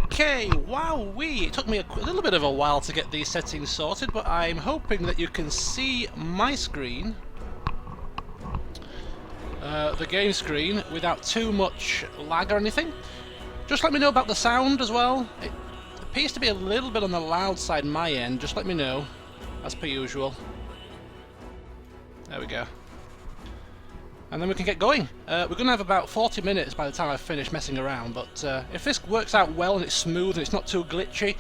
Okay, wowee! It took me a little bit of a while to get these settings sorted, but I'm hoping that you can see my screen, the game screen, without too much lag or anything. Just let me know about the sound as well. It appears to be a little bit on the loud side my end, just let me know, as per usual. There we go. And then we can get going. We're going to have about 40 minutes by the time I finish messing around, but if this works out well and it's smooth and it's not too glitchy,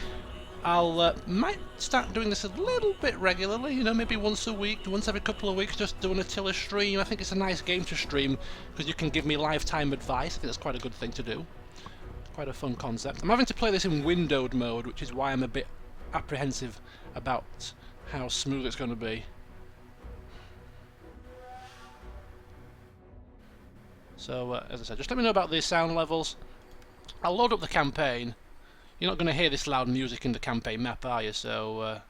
I'll might start doing this a little bit regularly, you know, maybe once a week, once every couple of weeks, just doing a Attila stream. I think it's a nice game to stream, because you can give me lifetime advice. I think that's quite a good thing to do. Quite a fun concept. I'm having to play this in windowed mode, which is why I'm a bit apprehensive about how smooth it's going to be. So, as I said, just let me know about the sound levels. I'll load up the campaign. You're not going to hear this loud music in the campaign map, are you? So,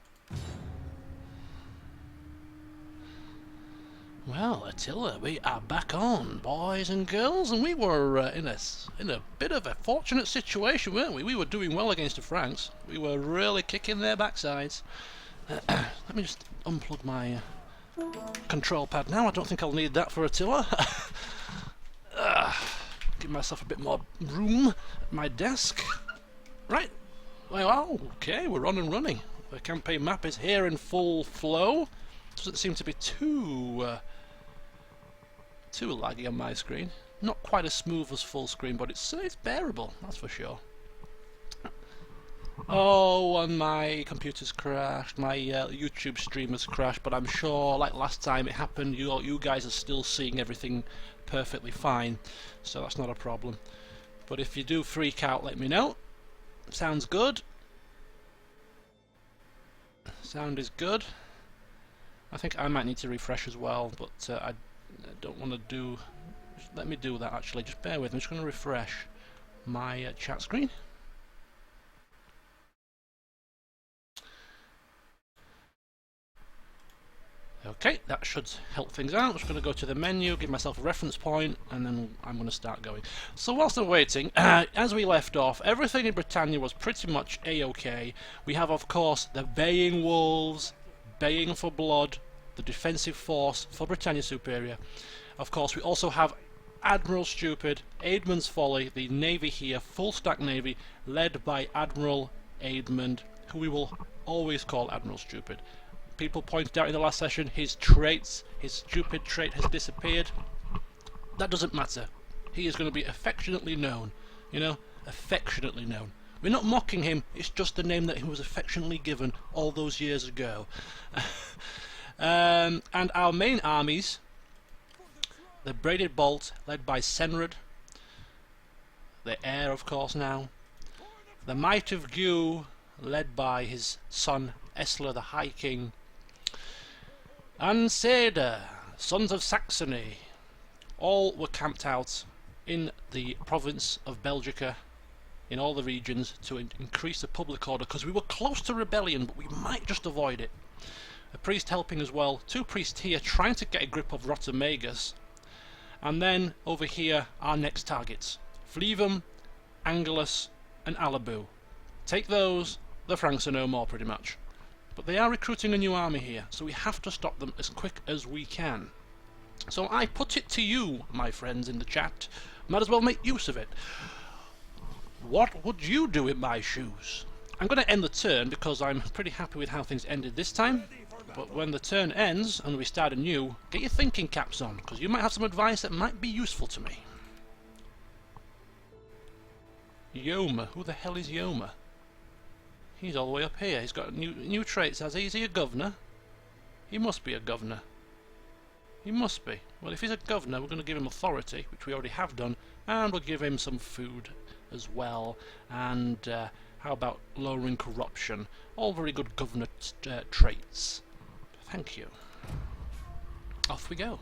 well, Attila, we are back on, boys and girls, and we were in a bit of a fortunate situation, weren't we? We were doing well against the Franks. We were really kicking their backsides. Let me just unplug my control pad now. I don't think I'll need that for Attila. Give myself a bit more room at my desk. Right. Well, okay, we're on and running. The campaign map is here in full flow. Doesn't seem to be too laggy on my screen. Not quite as smooth as full screen, but it's bearable, that's for sure. Oh, and my computer's crashed, my YouTube stream has crashed, but I'm sure, like last time it happened, you guys are still seeing everything perfectly fine, so that's not a problem. But if you do freak out, let me know. Sounds good. Sound is good. I think I might need to refresh as well, but I don't want to do... Let me do that actually, just bear with me. I'm just going to refresh my chat screen. Okay, that should help things out. I'm just going to go to the menu, give myself a reference point, and then I'm going to start going. So whilst I'm waiting, as we left off, everything in Britannia was pretty much a-okay. We have, of course, the baying wolves, baying for blood, the defensive force for Britannia Superior. Of course, we also have Admiral Stupid, Aidman's Folly, the navy here, full stack navy, led by Admiral Aidman, who we will always call Admiral Stupid. People pointed out in the last session his traits, his stupid trait has disappeared. That doesn't matter. He is going to be affectionately known. You know, affectionately known. We're not mocking him, it's just the name that he was affectionately given all those years ago. And our main armies, the Braided Bolt, led by Senrad, the heir of course now, the Might of Gu, led by his son Essler the High King, and Seda, sons of Saxony, all were camped out in the province of Belgica, in all the regions, to increase the public order, because we were close to rebellion, but we might just avoid it. A priest helping as well, 2 priests here trying to get a grip of Rotomagus, and then over here our next targets, Flevum, Angelus and Alabu. Take those, the Franks are no more pretty much. But they are recruiting a new army here, so we have to stop them as quick as we can. So I put it to you, my friends in the chat, might as well make use of it. What would you do in my shoes? I'm going to end the turn because I'm pretty happy with how things ended this time. But when the turn ends and we start anew, get your thinking caps on, because you might have some advice that might be useful to me. Yoma, who the hell is Yoma? He's all the way up here. He's got new traits. Is he a governor? He must be a governor. He must be. Well, if he's a governor, we're going to give him authority, which we already have done, and we'll give him some food as well. And how about lowering corruption? All very good governor traits. Thank you. Off we go.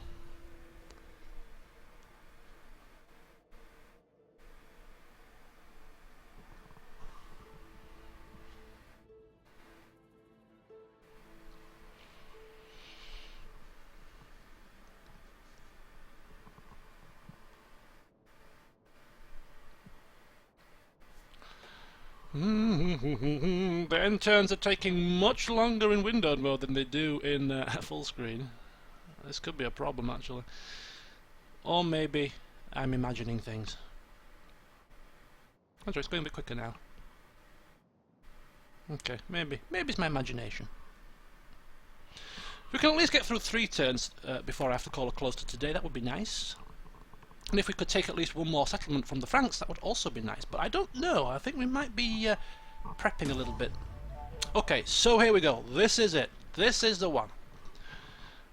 The end turns are taking much longer in windowed mode than they do in full screen. This could be a problem actually. Or maybe I'm imagining things. Actually, it's going a bit quicker now. Okay, maybe it's my imagination. We can at least get through 3 turns before I have to call a close to today. That would be nice. And if we could take at least one more settlement from the Franks, that would also be nice. But I don't know. I think we might be prepping a little bit. Okay, so here we go. This is it. This is the one.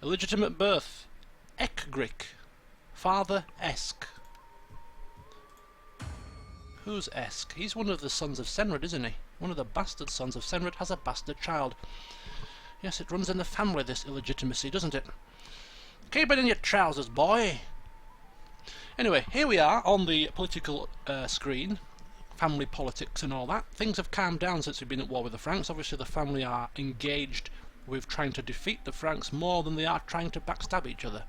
Illegitimate birth. Ekgric. Father Esk. Who's Esk? He's one of the sons of Senrad, isn't he? One of the bastard sons of Senrad has a bastard child. Yes, it runs in the family, this illegitimacy, doesn't it? Keep it in your trousers, boy! Anyway, here we are on the political screen. Family politics and all that. Things have calmed down since we've been at war with the Franks. Obviously the family are engaged with trying to defeat the Franks more than they are trying to backstab each other.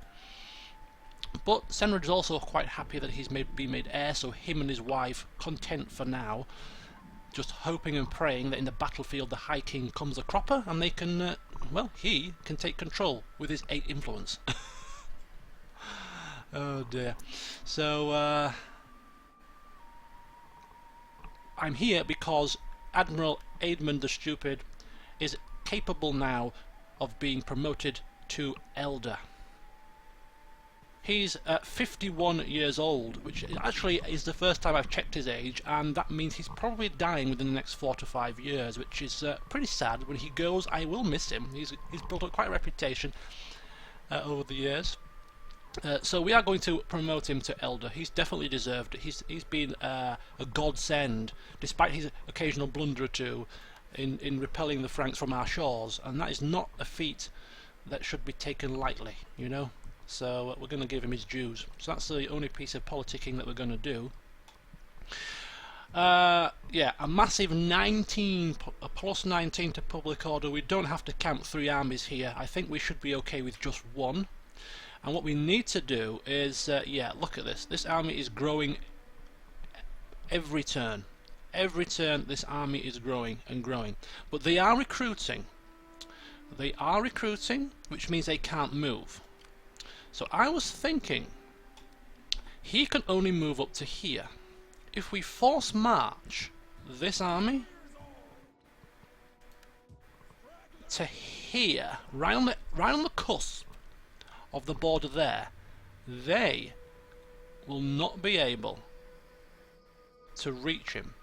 But Senrad is also quite happy that he's been made heir, so him and his wife content for now, just hoping and praying that in the battlefield the High King comes a cropper and they can, well, he can take control with his 8 influence. Oh dear. So, I'm here because Admiral Aedmund the Stupid is capable now of being promoted to Elder. He's 51 years old, which actually is the first time I've checked his age, and that means he's probably dying within the next 4 to 5 years, which is pretty sad. When he goes, I will miss him. He's built up quite a reputation over the years. So we are going to promote him to Elder. He's definitely deserved it. He's been a godsend, despite his occasional blunder or two, in repelling the Franks from our shores, and that is not a feat that should be taken lightly, you know. So we're going to give him his dues. So that's the only piece of politicking that we're going to do. Yeah, a massive 19, a plus 19 to public order. We don't have to camp 3 armies here. I think we should be okay with just 1. And what we need to do is, yeah, look at this. This army is growing every turn. Every turn this army is growing and growing. But they are recruiting. They are recruiting, which means they can't move. So I was thinking, he can only move up to here. If we force march this army to here, right on the cusp of the border there, they will not be able to reach him,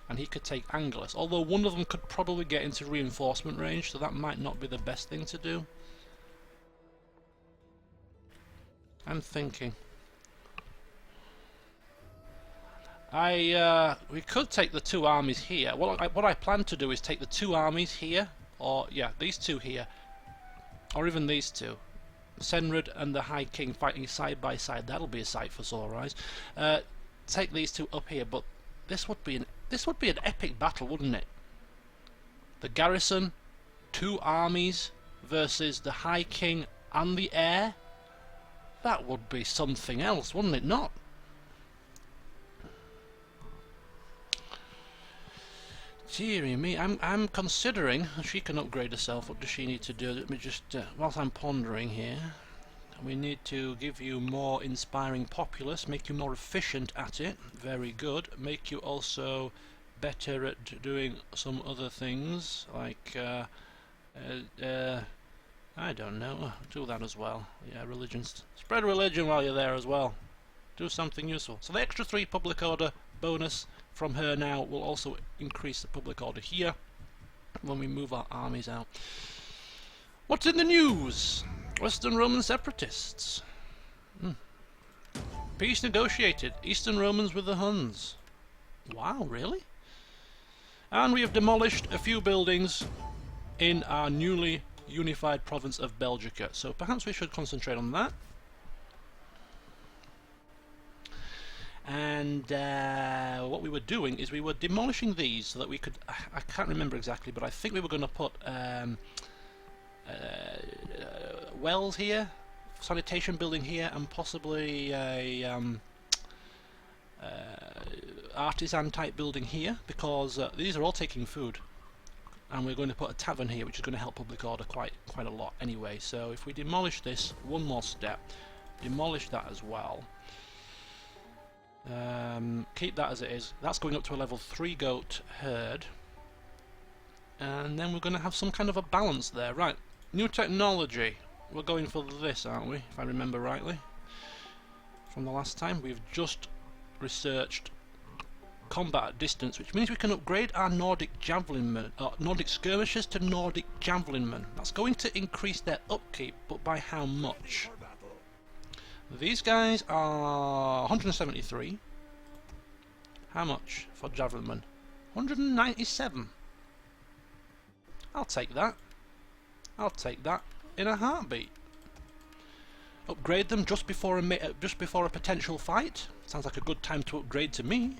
and he could take Angelus. Although one of them could probably get into reinforcement range, so that might not be the best thing to do. I'm thinking. We could take the 2 armies here. What I plan to do is take the 2 armies here, or yeah, these 2 here, or even these 2. Senrad and the High King fighting side by side. That'll be a sight for sore eyes. Take these 2 up here, but this would be an epic battle, wouldn't it? The garrison, 2 armies versus the High King and the heir. That would be something else, wouldn't it not? Deary me, I'm considering. She can upgrade herself. What does she need to do? Let me just, whilst I'm pondering here, we need to give you more inspiring populace, make you more efficient at it. Very good. Make you also better at doing some other things, like I don't know, do that as well. Yeah, religions. Spread religion while you're there as well. Do something useful. So the extra 3 public order bonus from her now will also increase the public order here when we move our armies out. What's in the news? Western Roman separatists. Peace negotiated. Eastern Romans with the Huns. Wow, really? And we have demolished a few buildings in our newly unified province of Belgica, so perhaps we should concentrate on that. And what we were doing is we were demolishing these so that we could, I can't remember exactly, but I think we were going to put wells here, sanitation building here, and possibly a artisan type building here, because these are all taking food, and we're going to put a tavern here, which is going to help public order quite a lot anyway. So if we demolish this one more step, demolish that as well, keep that as it is. That's going up to a level 3 goat herd, and then we're going to have some kind of a balance there. Right, new technology. We're going for this, aren't we, if I remember rightly from the last time. We've just researched combat at distance, which means we can upgrade our Nordic javelinmen, Nordic skirmishers to Nordic javelinmen. That's going to increase their upkeep, but by how much? These guys are 173. How much for javelinmen? 197. I'll take that. I'll take that in a heartbeat. Upgrade them just before a potential fight. Sounds like a good time to upgrade to me.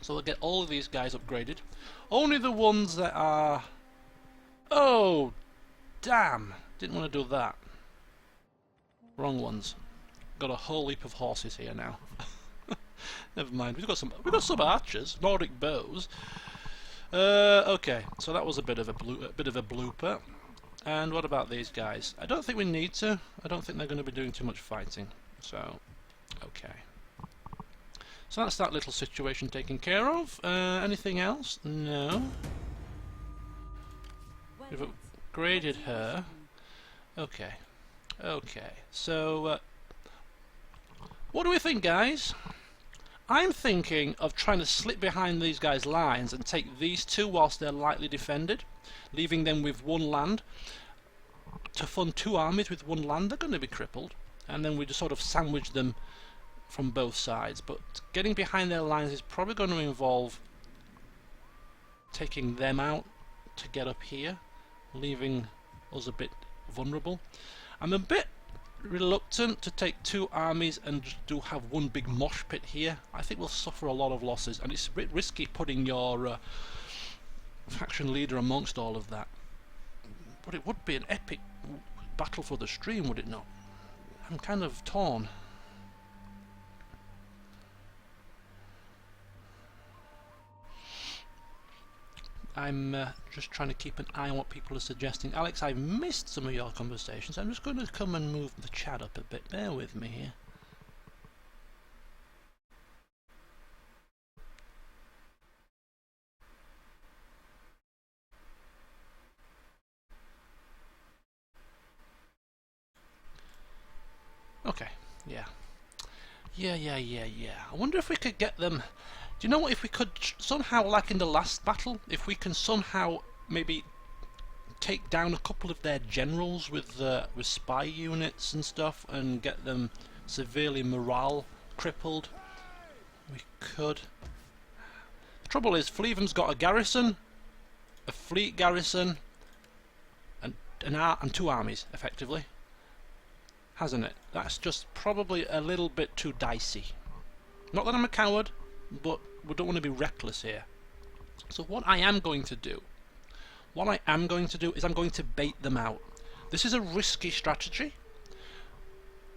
So we'll get all of these guys upgraded. Only the ones that are... Oh, damn! Didn't want to do that. Wrong ones. Got a whole heap of horses here now. Never mind. We've got some archers, Nordic bows. Okay, so that was a bit of a blooper. And what about these guys? I don't think we need to. I don't think they're going to be doing too much fighting. So, okay. So that's that little situation taken care of. Anything else? No. We've upgraded her. Okay. Okay. So, what do we think, guys? I'm thinking of trying to slip behind these guys' lines and take these two whilst they're lightly defended, leaving them with one land. To fund two armies with one land, they're going to be crippled, and then we just sort of sandwich them from both sides. But getting behind their lines is probably going to involve taking them out to get up here, leaving us a bit vulnerable. I'm a bit reluctant to take two armies and just have one big mosh pit here. I think we'll suffer a lot of losses, and it's a bit risky putting your faction leader amongst all of that. But it would be an epic battle for the stream, would it not? I'm kind of torn. I'm just trying to keep an eye on what people are suggesting. Alex, I've missed some of your conversations. I'm just going to come and move the chat up a bit. Bear with me here. Okay, yeah. I wonder if we could get them... Do you know what, if we could somehow, like in the last battle, if we can somehow maybe take down a couple of their generals with spy units and stuff and get them severely morale crippled, we could. The trouble is, Fleven's got a garrison, a fleet garrison, and two armies, effectively. Hasn't it? That's just probably a little bit too dicey. Not that I'm a coward, but we don't want to be reckless here. So what I am going to do is I'm going to bait them out. This is a risky strategy.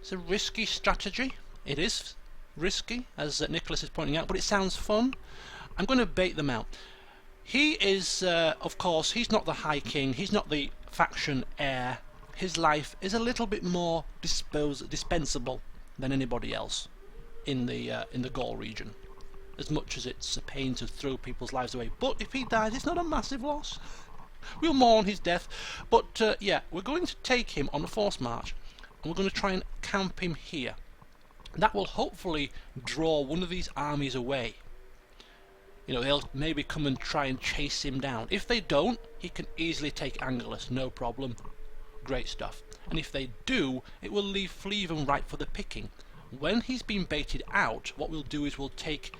It's a risky strategy. It is risky, as Nicholas is pointing out, but it sounds fun. I'm going to bait them out. He is, of course, he's not the High King. He's not the faction heir. His life is a little bit more dispensable than anybody else in the Gaul region. As much as it's a pain to throw people's lives away, but if he dies, it's not a massive loss. We'll mourn his death, but yeah, we're going to take him on a force march, and we're going to try and camp him here. That will hopefully draw one of these armies away. You know, they'll maybe come and try and chase him down. If they don't, he can easily take Angelus, no problem. Great stuff. And if they do, it will leave Fleven ripe for the picking. When he's been baited out, what we'll do is we'll take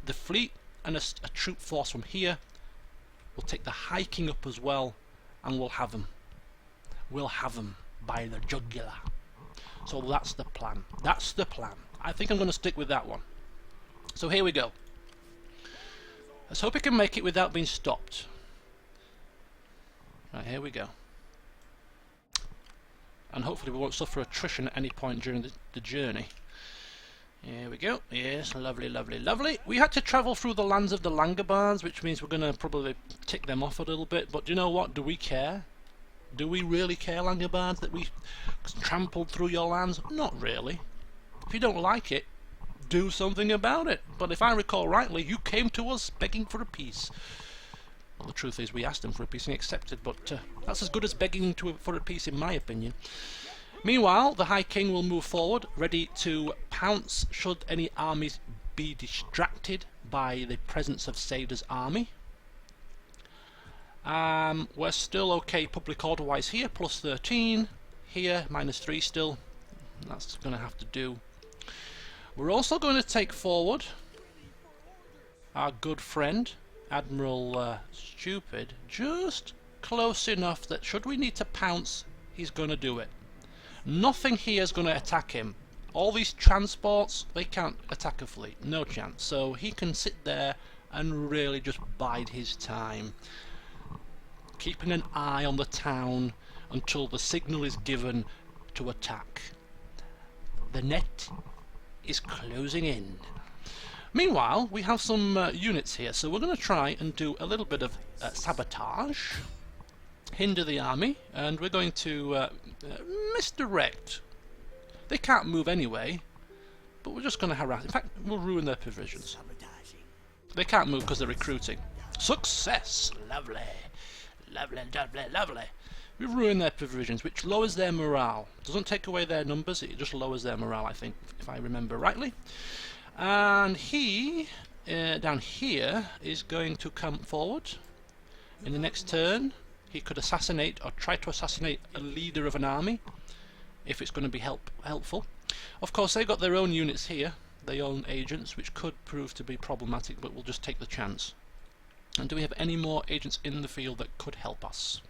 the fleet and a troop force from here. We'll take the High King up as well, and we'll have them. We'll have them by the jugular. So that's the plan. That's the plan. I think I'm going to stick with that one. So here we go. Let's hope we can make it without being stopped. Right, here we go. And hopefully we won't suffer attrition at any point during the journey. Here we go. Yes, lovely, lovely, lovely. We had to travel through the lands of the Langobards, which means we're going to probably tick them off a little bit. But do you know what? Do we care? Do we really care, Langobards, that we trampled through your lands? Not really. If you don't like it, do something about it. But if I recall rightly, you came to us begging for a peace. Well, the truth is we asked him for a peace and he accepted, but that's as good as begging for a peace in my opinion. Meanwhile, the High King will move forward, ready to pounce should any armies be distracted by the presence of Sada's army. We're still okay public order-wise here, plus 13. Here, minus 3 still. That's going to have to do. We're also going to take forward our good friend, Admiral Stupid, just close enough that should we need to pounce, he's going to do it. Nothing here is going to attack him. All these transports, they can't attack a fleet. No chance. So he can sit there and really just bide his time, keeping an eye on the town until the signal is given to attack. The net is closing in. Meanwhile, we have some units here, so we're going to try and do a little bit of sabotage, hinder the army, and we're going to misdirect. They can't move anyway, but we're just going to harass. In fact, we'll ruin their provisions. They can't move because they're recruiting. Success! Lovely. Lovely, lovely, lovely. We've ruined their provisions, which lowers their morale. Doesn't take away their numbers, it just lowers their morale, I think, if I remember rightly. And he, down here, is going to come forward. In the next turn, he could assassinate or try to assassinate a leader of an army, if it's going to be helpful. Of course, they've got their own units here, their own agents, which could prove to be problematic, but we'll just take the chance. And do we have any more agents in the field that could help us?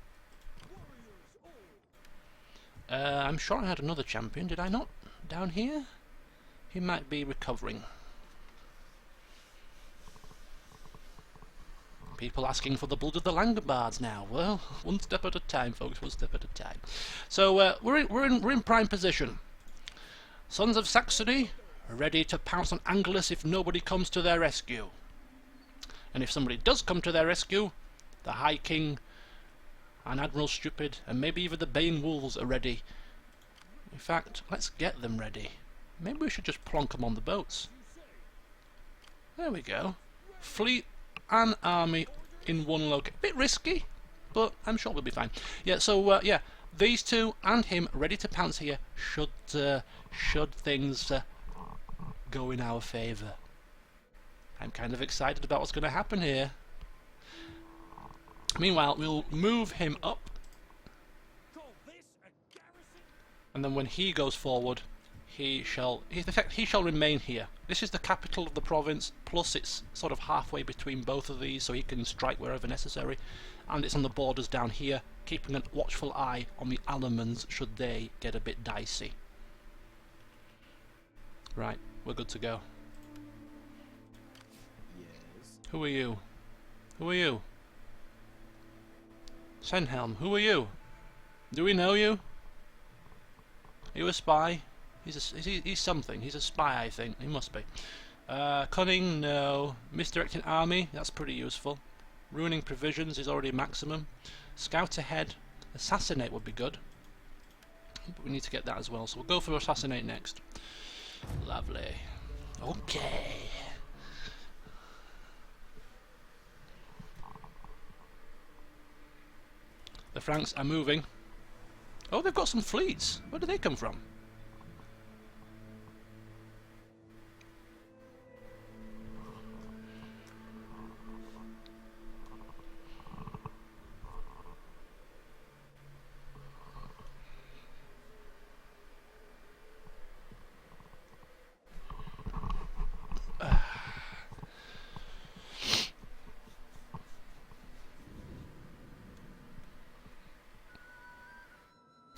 I'm sure I had another champion, did I not? Down here? He might be recovering. People asking for the blood of the Langobards now. Well, one step at a time, folks, one step at a time. So we're in prime position. Sons of Saxony, ready to pounce on Angelus if nobody comes to their rescue. And if somebody does come to their rescue, the High King and Admiral Stupid and maybe even the Bane Wolves are ready. In fact, let's get them ready. Maybe we should just plonk them on the boats. There we go. Fleet and army in one location. Bit risky, but I'm sure we'll be fine. Yeah, so yeah, these two and him ready to pounce here should things go in our favour. I'm kind of excited about what's going to happen here. Meanwhile, we'll move him up, and then when he goes forward, he shall remain here. This is the capital of the province, plus it's sort of halfway between both of these, so he can strike wherever necessary, and it's on the borders down here, keeping a watchful eye on the Alamans should they get a bit dicey. Right, we're good to go. Who are you? Who are you? Senhelm, who are you? Do we know you? Are you a spy? He's something. He's a spy, I think. He must be. Cunning, no. Misdirecting army, that's pretty useful. Ruining provisions is already maximum. Scout ahead. Assassinate would be good. But we need to get that as well, so we'll go for assassinate next. Lovely. Okay. The Franks are moving. Oh, they've got some fleets. Where do they come from?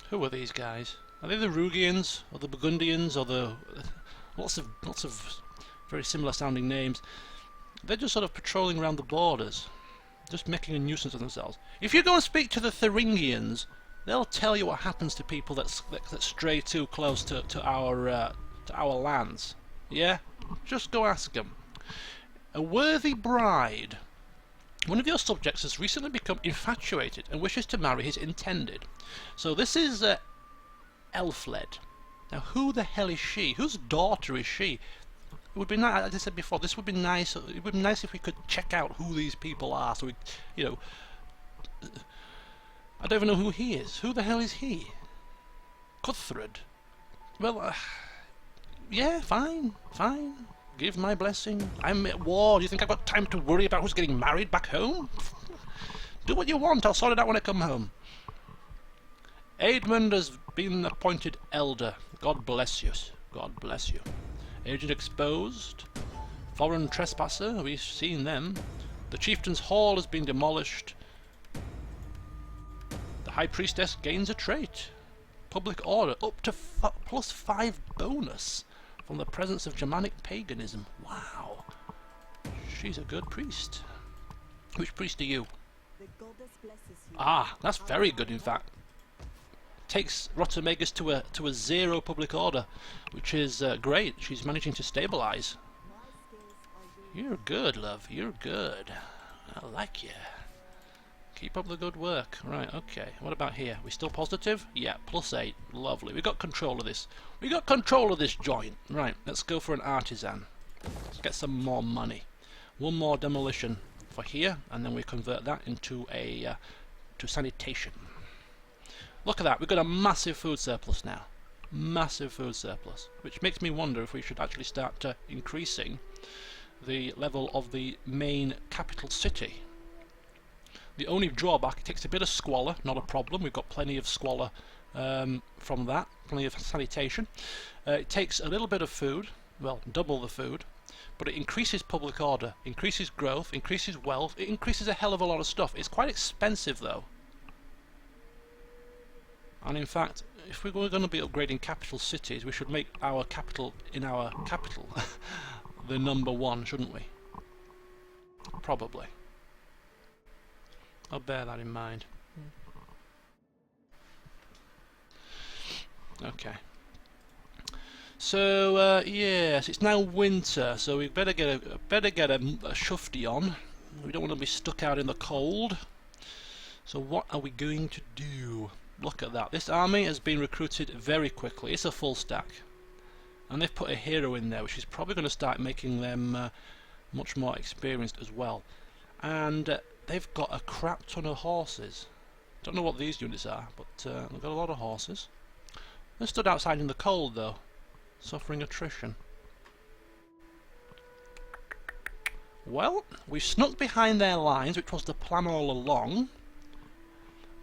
Who are these guys? Are they the Rugians, or the Burgundians, or the lots of very similar sounding names? They're just sort of patrolling around the borders, just making a nuisance of themselves. If you go and speak to the Thuringians, they'll tell you what happens to people that stray too close to our lands. Yeah? Just go ask them. A worthy bride. One of your subjects has recently become infatuated and wishes to marry his intended. So this is Elfled. Now who the hell is she? Whose daughter is she? It would be nice, as I said before, this would be nice. It would be nice if we could check out who these people are. So we, you know, I don't even know who he is. Who the hell is he? Cuthred. Well, yeah, fine. Give my blessing. I'm at war. Do you think I've got time to worry about who's getting married back home? Do what you want. I'll sort it out when I come home. Aedmund has been appointed elder. God bless you. God bless you. Agent exposed. Foreign trespasser. We've seen them. The chieftain's hall has been demolished. The high priestess gains a trait. Public order up to +5 bonus from the presence of Germanic paganism. Wow. She's a good priest. Which priest are you? Ah, that's very good in fact. Takes Rottermagus to a 0 public order, which is great. She's managing to stabilize. You're good, love. You're good. I like you. Keep up the good work. Right, okay. What about here? We still positive? Yeah, +8. Lovely. We got control of this. We got control of this joint. Right, let's go for an artisan. Let's get some more money. One more demolition for here, and then we convert that into a to sanitation. Look at that. We've got a massive food surplus now. Massive food surplus, which makes me wonder if we should actually start increasing the level of the main capital city. The only drawback, it takes a bit of squalor, not a problem. We've got plenty of squalor from that, plenty of sanitation. It takes a little bit of food, well, double the food, but it increases public order, increases growth, increases wealth, it increases a hell of a lot of stuff. It's quite expensive though. And in fact, if we're going to be upgrading capital cities, we should make our capital in our capital the #1, shouldn't we? Probably. I'll bear that in mind. Okay. So yes, it's now winter, so we better get a shufti on. We don't want to be stuck out in the cold. So what are we going to do? Look at that. This army has been recruited very quickly. It's a full stack. And they've put a hero in there, which is probably going to start making them much more experienced as well. And they've got a crap ton of horses. Don't know what these units are, but they've got a lot of horses. They stood outside in the cold though, suffering attrition. Well, we've snuck behind their lines, which was the plan all along.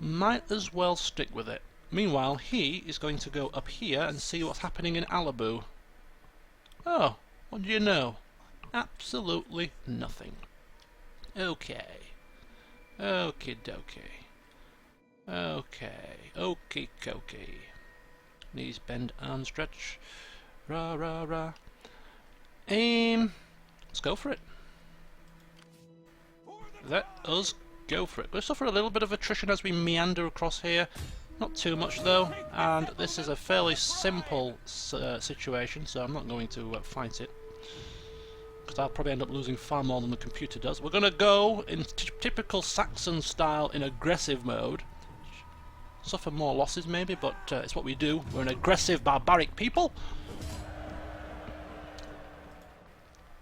Might as well stick with it. Meanwhile, he is going to go up here and see what's happening in Alabu. Oh, what do you know? Absolutely nothing. Okay. Okie dokie. Okay. Okie dokie. Knees bend, arm stretch. Rah rah rah. Aim. Let's go for it. Let us go for it. We'll suffer a little bit of attrition as we meander across here. Not too much though, and this is a fairly simple situation, so I'm not going to fight it, because I'll probably end up losing far more than the computer does. We're going to go in typical Saxon style in aggressive mode. Suffer more losses maybe, but it's what we do. We're an aggressive barbaric people.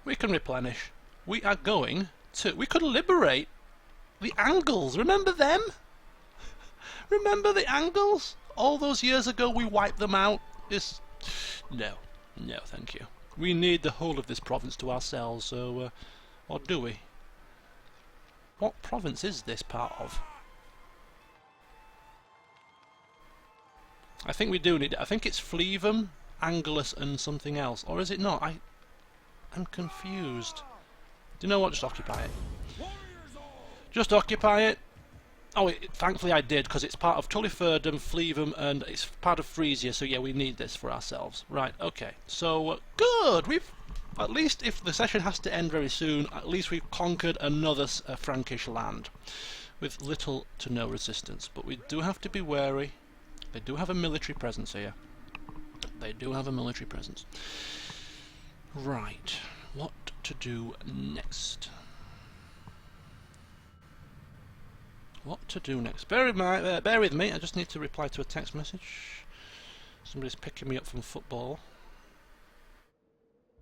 We can replenish. We are going to... We could liberate the Angles. Remember them? Remember the Angles? All those years ago we wiped them out. No, thank you. We need the whole of this province to ourselves, so... or do we? What province is this part of? I think we do need it. I think it's Flevum, Angelus and something else. Or is it not? I'm confused. Do you know what? Just occupy it. Just occupy it. Oh, thankfully I did, because it's part of Tulliferdum, Flevum, and it's part of Frisia, so yeah, we need this for ourselves. Right, okay. So, good! We've, at least if the session has to end very soon, at least we've conquered another Frankish land, with little to no resistance. But we do have to be wary. They do have a military presence here. They do have a military presence. Right, what to do next? What to do next? Bear with me, I just need to reply to a text message. Somebody's picking me up from football.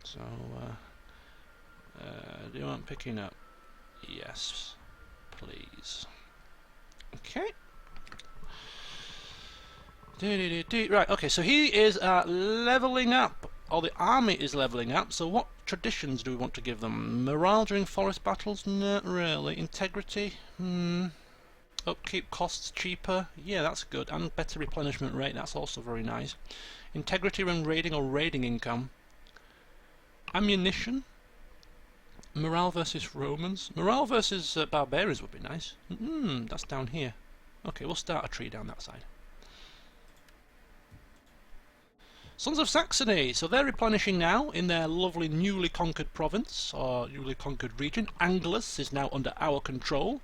So, do you want picking up? Yes, please. Okay. Right, okay, so he is levelling up, or the army is levelling up, so what traditions do we want to give them? Morale during forest battles? Not really. Integrity? Upkeep costs cheaper? Yeah, that's good. And better replenishment rate, that's also very nice. Integrity when raiding or raiding income? Ammunition? Morale versus Romans? Morale versus barbarians would be nice. That's down here. Okay, we'll start a tree down that side. Sons of Saxony, so they're replenishing now in their lovely newly conquered province, or newly conquered region. Angelus is now under our control,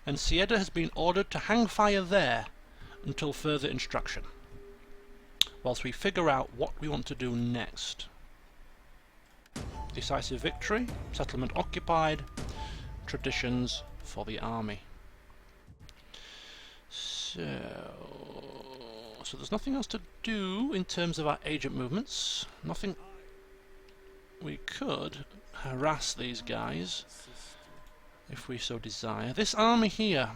and Sieda has been ordered to hang fire there until further instruction, whilst we figure out what we want to do next. Decisive victory, settlement occupied, traditions for the army. So there's nothing else to do in terms of our agent movements. Nothing. We could harass these guys if we so desire. This army here.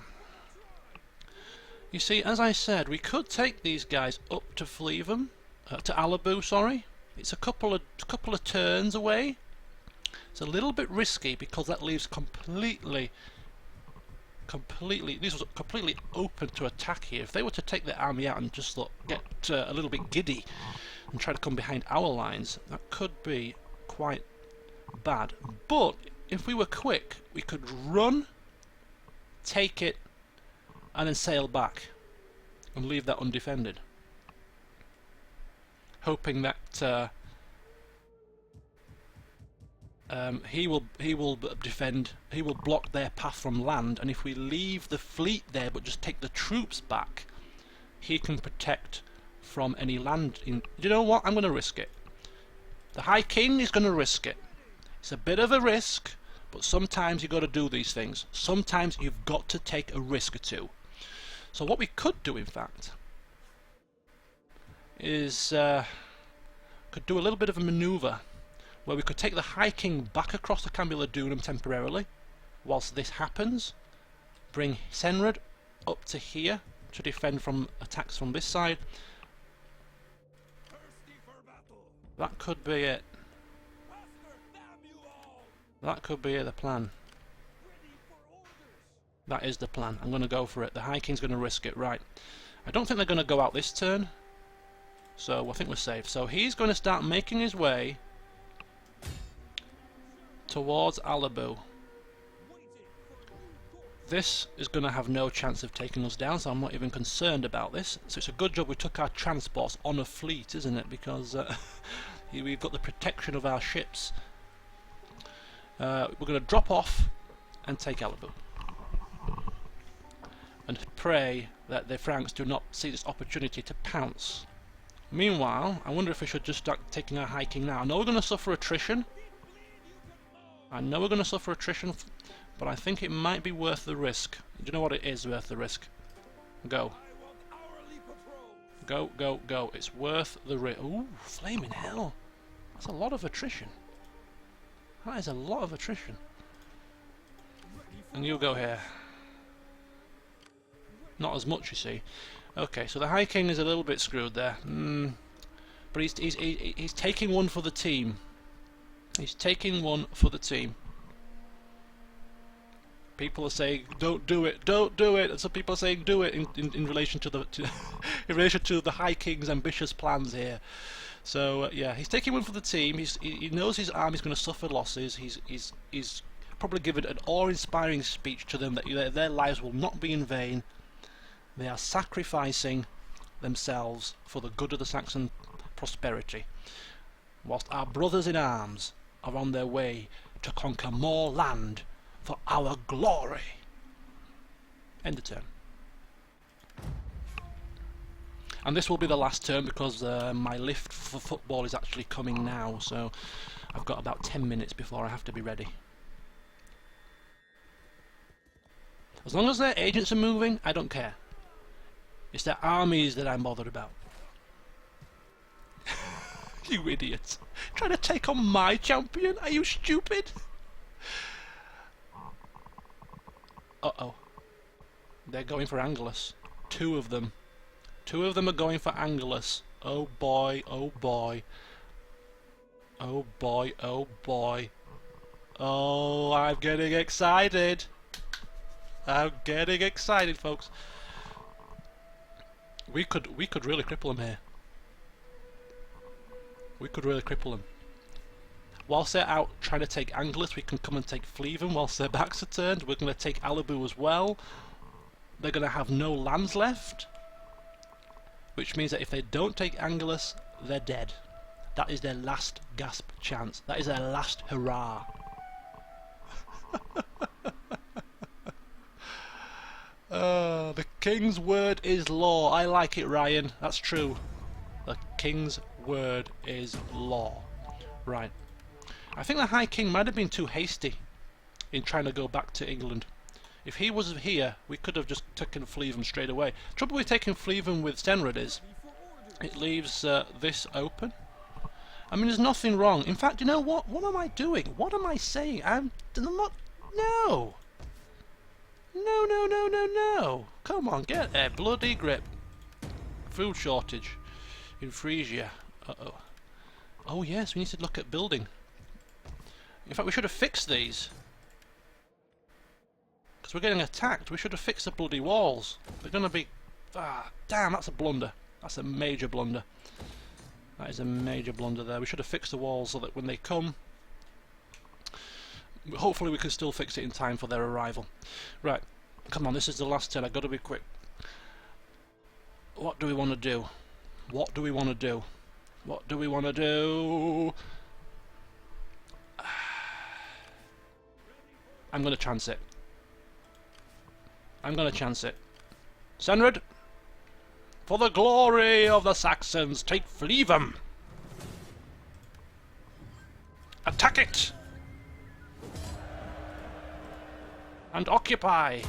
You see, as I said, we could take these guys up to Fleavem, to Alabu, sorry. It's a couple of turns away. It's a little bit risky because that leaves these was completely open to attack here. If they were to take their army out and just get a little bit giddy and try to come behind our lines, that could be quite bad. But if we were quick, we could run, take it, and then sail back and leave that undefended, hoping that he will defend. He will block their path from land, and if we leave the fleet there but just take the troops back, he can protect from any land. You know what? I'm going to risk it. The High King is going to risk it. It's a bit of a risk, but sometimes you've got to do these things. Sometimes you've got to take a risk or two. So what we could do, in fact, is could do a little bit of a manoeuvre where we could take the High King back across the Cambula Dunum temporarily whilst this happens, bring Senrad up to here to defend from attacks from this side. That could be it. That could be the plan. That is the plan. I'm going to go for it. The High King's going to risk it. Right. I don't think they're going to go out this turn, so I think we're safe. So he's going to start making his way towards Alabu. This is going to have no chance of taking us down, so I'm not even concerned about this. So it's a good job we took our transports on a fleet, isn't it? Because we've got the protection of our ships. We're going to drop off and take Alabu, and pray that the Franks do not see this opportunity to pounce. Meanwhile, I wonder if we should just start taking our High King now. I know we're going to suffer attrition. But I think it might be worth the risk. Do you know what it is worth the risk? Go. Go, go, go. It's worth the risk. Ooh, flaming hell. That's a lot of attrition. That is a lot of attrition. And you go here. Not as much, you see. Okay, so the High King is a little bit screwed there. But he's taking one for the team. He's taking one for the team. People are saying, "Don't do it, don't do it," and some people are saying, "Do it," in relation to the in relation to the High King's ambitious plans here. So yeah, he's taking one for the team. He knows his army's going to suffer losses. He's probably given an awe-inspiring speech to them that their lives will not be in vain. They are sacrificing themselves for the good of the Saxon prosperity, whilst our brothers in arms are on their way to conquer more land for our glory. End of turn. And this will be the last turn because my lift for football is actually coming now, so I've got about 10 minutes before I have to be ready. As long as their agents are moving, I don't care. It's their armies that I'm bothered about. You idiot. Trying to take on my champion? Are you stupid? Uh-oh. They're going for Angelus. Two of them. Two of them are going for Angelus. Oh boy, oh boy. Oh boy, oh boy. Oh, I'm getting excited. I'm getting excited, folks. We could really cripple them here. We could really cripple them. Whilst they're out trying to take Angelus, we can come and take Fleven whilst their backs are turned. We're going to take Alibu as well. They're going to have no lands left, which means that if they don't take Angelus, they're dead. That is their last gasp chance. That is their last hurrah. The king's word is law. I like it, Ryan. That's true. The king's word is law. Right. I think the High King might have been too hasty in trying to go back to England. If he was here, we could have just taken Fleven straight away. Trouble with taking Fleven with Stenrod is it leaves this open. I mean, there's nothing wrong. In fact, you know what? What am I doing? What am I saying? I'm not... No! No, no, no, no, no! Come on, get there. Bloody grip. Food shortage in Frisia. Uh-oh. Oh yes, we need to look at building. In fact, we should have fixed these. Because we're getting attacked. We should have fixed the bloody walls. They're going to be... Ah, damn, that's a blunder. That's a major blunder. That is a major blunder there. We should have fixed the walls so that when they come... Hopefully we can still fix it in time for their arrival. Right, come on, this is the last turn. I've got to be quick. What do we want to do? What do we want to do? What do we want to do? I'm going to chance it. I'm going to chance it. Senrad, for the glory of the Saxons, take Fleven. Attack it! And occupy!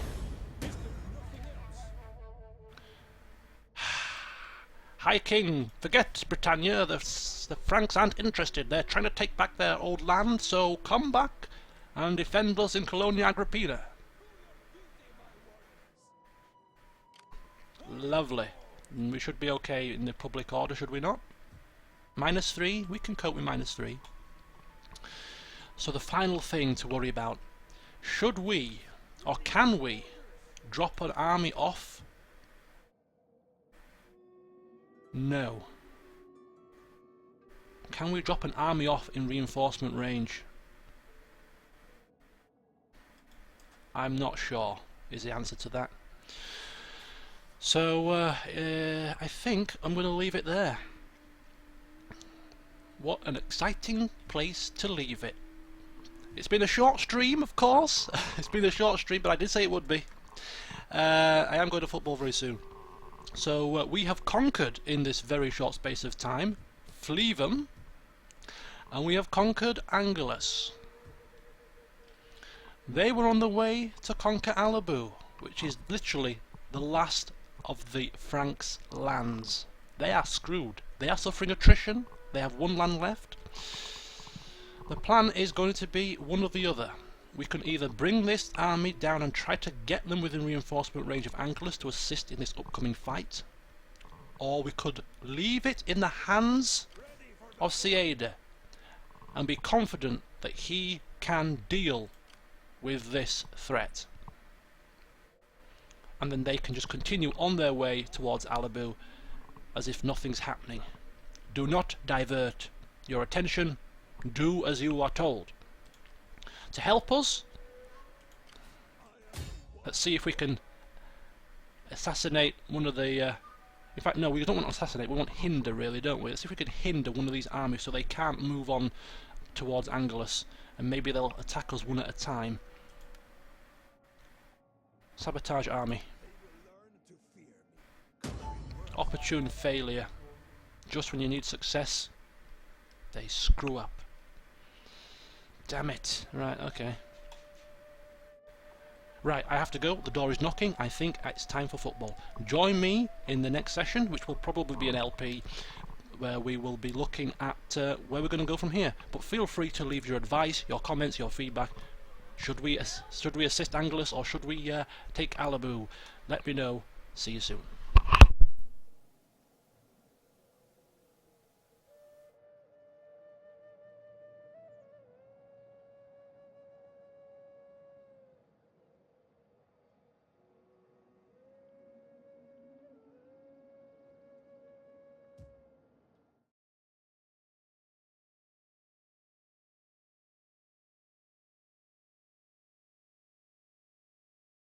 High King, forget Britannia, the Franks aren't interested. They're trying to take back their old land, so come back and defend us in Colonia Agrippina. Lovely. We should be okay in the public order, should we not? -3, we can cope with -3. So the final thing to worry about, should we, or can we, drop an army off? No. Can we drop an army off in reinforcement range? I'm not sure, is the answer to that. So, I think I'm going to leave it there. What an exciting place to leave it. It's been a short stream, of course. It's been a short stream, but I did say it would be. I am going to football very soon. So, we have conquered, in this very short space of time, Fleven, and we have conquered Angelus. They were on the way to conquer Alibu, which is literally the last of the Franks' lands. They are screwed. They are suffering attrition. They have one land left. The plan is going to be one or the other. We can either bring this army down and try to get them within reinforcement range of Angelus to assist in this upcoming fight, or we could leave it in the hands of Cieda and be confident that he can deal with this threat, and then they can just continue on their way towards Alibu as if nothing's happening. Do not divert your attention. Do as you are told. To help us, let's see if we can assassinate one of the... in fact, no, we don't want to assassinate, we want hinder, really, don't we? Let's see if we can hinder one of these armies so they can't move on towards Angelus, and maybe they'll attack us one at a time. Sabotage army. opportune failure. Just when you need success, they screw up. Damn it. Right, okay. Right, I have to go. The door is knocking. I think it's time for football. Join me in the next session, which will probably be an LP, where we will be looking at where we're going to go from here. But feel free to leave your advice, your comments, your feedback. Should we assist Angelus, or should we take Alaboo? Let me know. See you soon.